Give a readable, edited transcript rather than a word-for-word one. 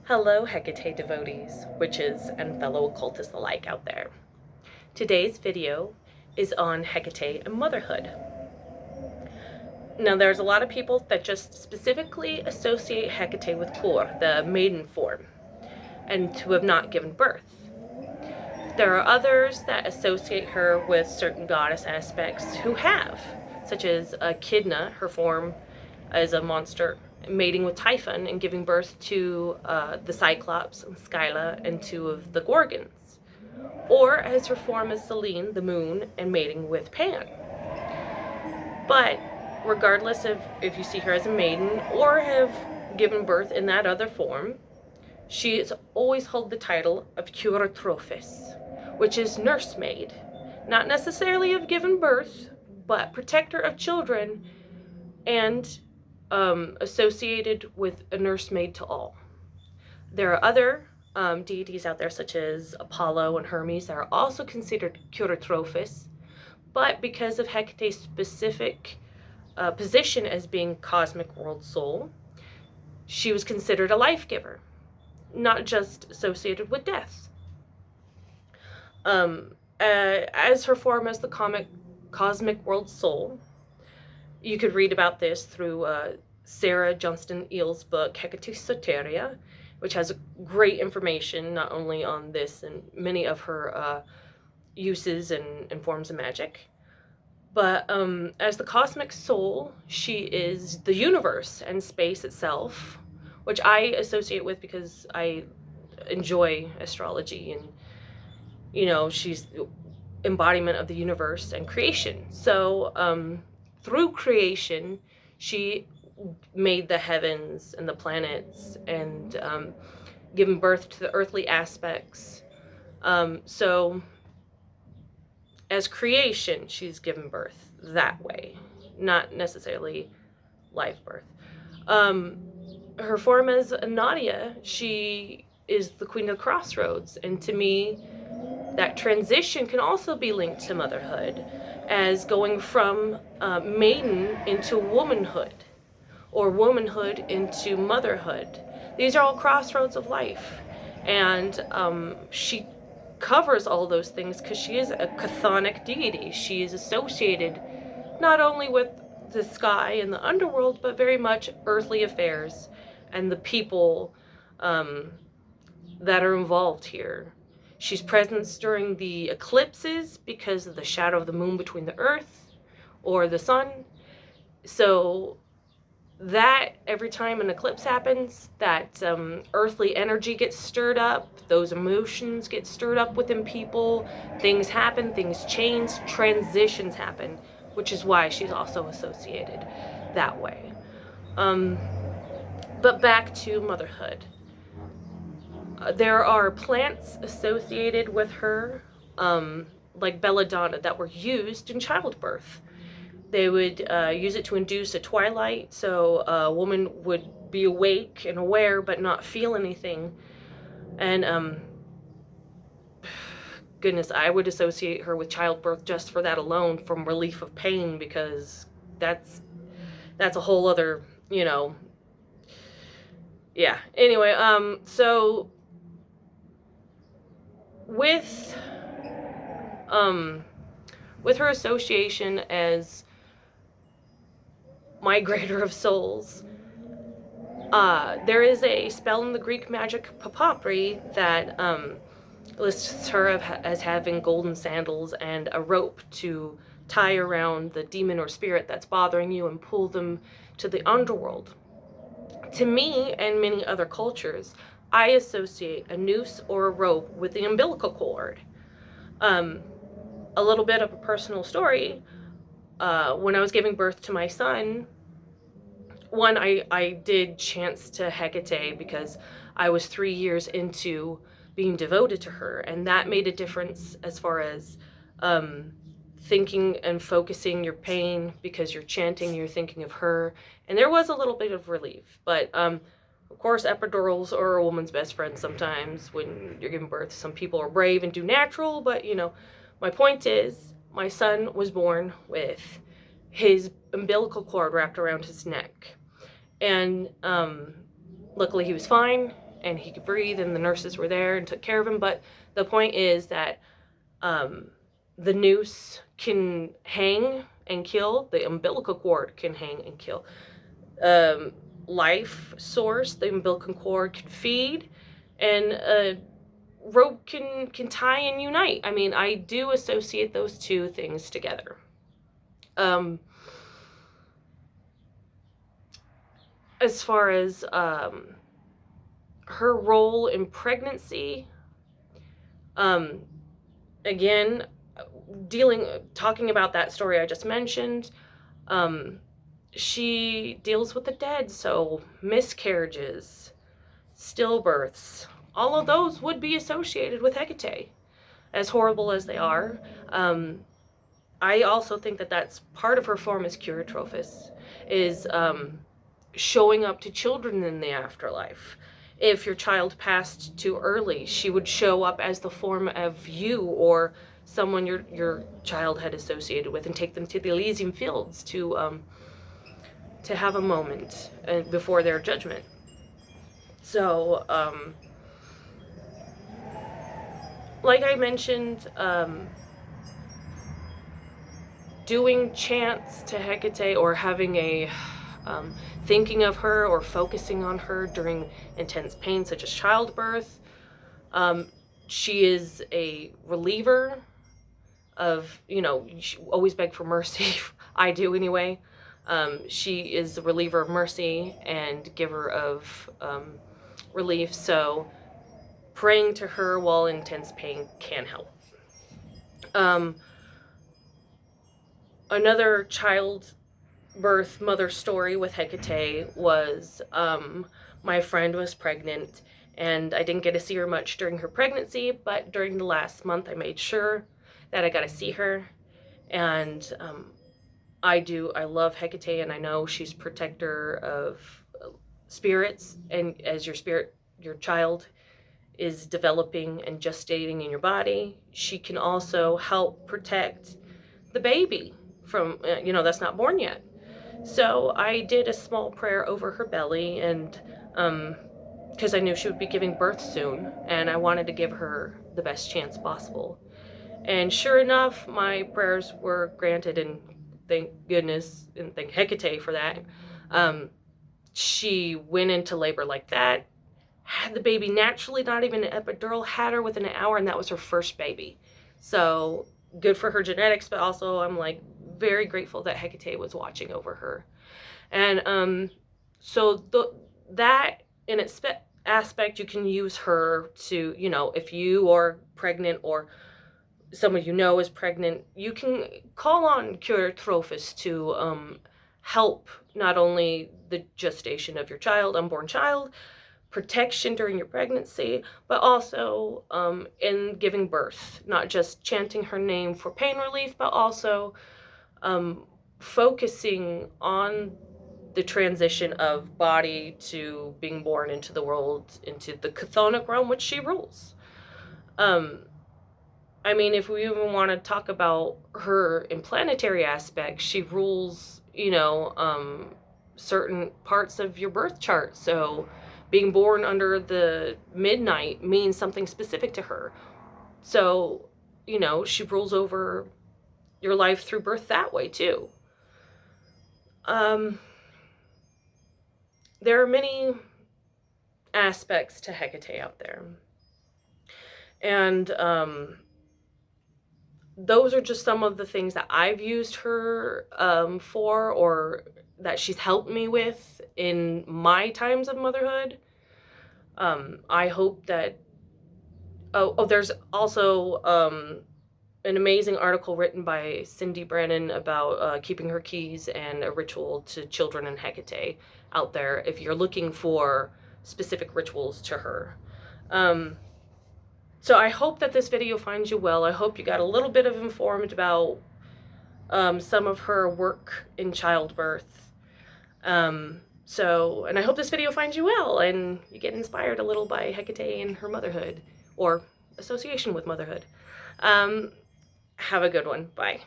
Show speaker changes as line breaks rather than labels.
Hello, Hecate devotees, witches, and fellow occultists alike out there. Today's video is on Hecate and motherhood. Now, there's a lot of people that just specifically associate Hecate with Kor, the maiden form, and to have not given birth. There are others that associate her with certain goddess aspects who have, such as Echidna, her form as a monster, mating with Typhon and giving birth to the Cyclops and Scylla and two of the Gorgons, or as her form as Selene, the moon, and mating with Pan. But regardless of if you see her as a maiden or have given birth in that other form, she has always held the title of Curatrophis, which is nursemaid, not necessarily of given birth, but protector of children and associated with a nursemaid to all. There are other deities out there, such as Apollo and Hermes, that are also considered Curatrophis, but because of Hecate's specific position as being cosmic world soul, she was considered a life giver, not just associated with death. As her form as the cosmic world soul, you could read about this through Sarah Johnston Eel's book, Hecate Soteria, which has great information not only on this and many of her uses and forms of magic, but as the cosmic soul, she is the universe and space itself, which I associate with because I enjoy astrology, and she's embodiment of the universe and creation. So through creation, she made the heavens and the planets and given birth to the earthly aspects. So as creation, she's given birth that way, not necessarily live birth. Her form as Nadia, she is the queen of the crossroads, and to me, that transition can also be linked to motherhood, as going from maiden into womanhood, or womanhood into motherhood. These are all crossroads of life, and she covers all those things because she is a chthonic deity. She is associated not only with the sky and the underworld, but very much earthly affairs and the people that are involved here. She's present during the eclipses because of the shadow of the moon between the earth or the sun. So that every time an eclipse happens, that earthly energy gets stirred up, those emotions get stirred up within people, things happen, things change, transitions happen, which is why she's also associated that way. But back to motherhood. There are plants associated with her, like belladonna, that were used in childbirth. They would use it to induce a twilight, so a woman would be awake and aware but not feel anything. And goodness, I would associate her with childbirth just for that alone, from relief of pain, because that's a whole other, yeah. Anyway, so with her association as migrator of souls, there is a spell in the Greek magic papyri that lists her as having golden sandals and a rope to tie around the demon or spirit that's bothering you and pull them to the underworld. To me and many other cultures, I associate a noose or a rope with the umbilical cord. A little bit of a personal story. When I was giving birth to my son, I did chants to Hecate because I was 3 years into being devoted to her, and that made a difference as far as thinking and focusing your pain, because you're chanting, you're thinking of her, and there was a little bit of relief. But of course, epidurals are a woman's best friend sometimes when you're giving birth. Some people are brave and do natural, but my point is, my son was born with his umbilical cord wrapped around his neck, and luckily he was fine, and he could breathe, and the nurses were there and took care of him. But the point is that the noose can hang and kill. The umbilical cord can hang and kill. Life source, the umbilical cord can feed, and a rope can tie and unite. I mean, I do associate those two things together. As far as her role in pregnancy, again, talking about that story I just mentioned, she deals with the dead, so miscarriages, stillbirths, all of those would be associated with Hecate, as horrible as they are. I also think that that's part of her form as Curatrophus, is showing up to children in the afterlife. If your child passed too early, she would show up as the form of you or someone your child had associated with, and take them to the Elysian fields to have a moment before their judgment. So, like I mentioned, doing chants to Hecate, or having a thinking of her or focusing on her during intense pain such as childbirth. She is a reliever of, always beg for mercy. I do anyway. She is a reliever of mercy and giver of relief, so praying to her while in intense pain can help. Another childbirth mother story with Hecate was my friend was pregnant, and I didn't get to see her much during her pregnancy, but during the last month I made sure that I got to see her. And I love Hecate, and I know she's protector of spirits, and as your child is developing and gestating in your body, she can also help protect the baby from, that's not born yet. So I did a small prayer over her belly, and because I knew she would be giving birth soon, and I wanted to give her the best chance possible. And sure enough, my prayers were granted, and thank goodness, and thank Hecate for that. She went into labor like that, had the baby naturally, not even an epidural, had her within an hour, and that was her first baby. So good for her genetics, but also I'm like very grateful that Hecate was watching over her. And so that in its aspect, you can use her to, if you are pregnant or someone is pregnant, you can call on Curatrophus to help not only the gestation of your unborn child, protection during your pregnancy, but also in giving birth, not just chanting her name for pain relief, but also focusing on the transition of body to being born into the world, into the chthonic realm, which she rules. I mean, if we even want to talk about her in planetary aspects, she rules, certain parts of your birth chart. So being born under the midnight means something specific to her. So, she rules over your life through birth that way too. There are many aspects to Hecate out there. And those are just some of the things that I've used her for, or that she's helped me with in my times of motherhood. I hope that... there's also an amazing article written by Cindy Brannon about keeping her keys and a ritual to children and Hecate out there if you're looking for specific rituals to her. So I hope that this video finds you well. I hope you got a little bit of informed about some of her work in childbirth. And I hope this video finds you well, and you get inspired a little by Hecate and her motherhood, or association with motherhood. Have a good one. Bye.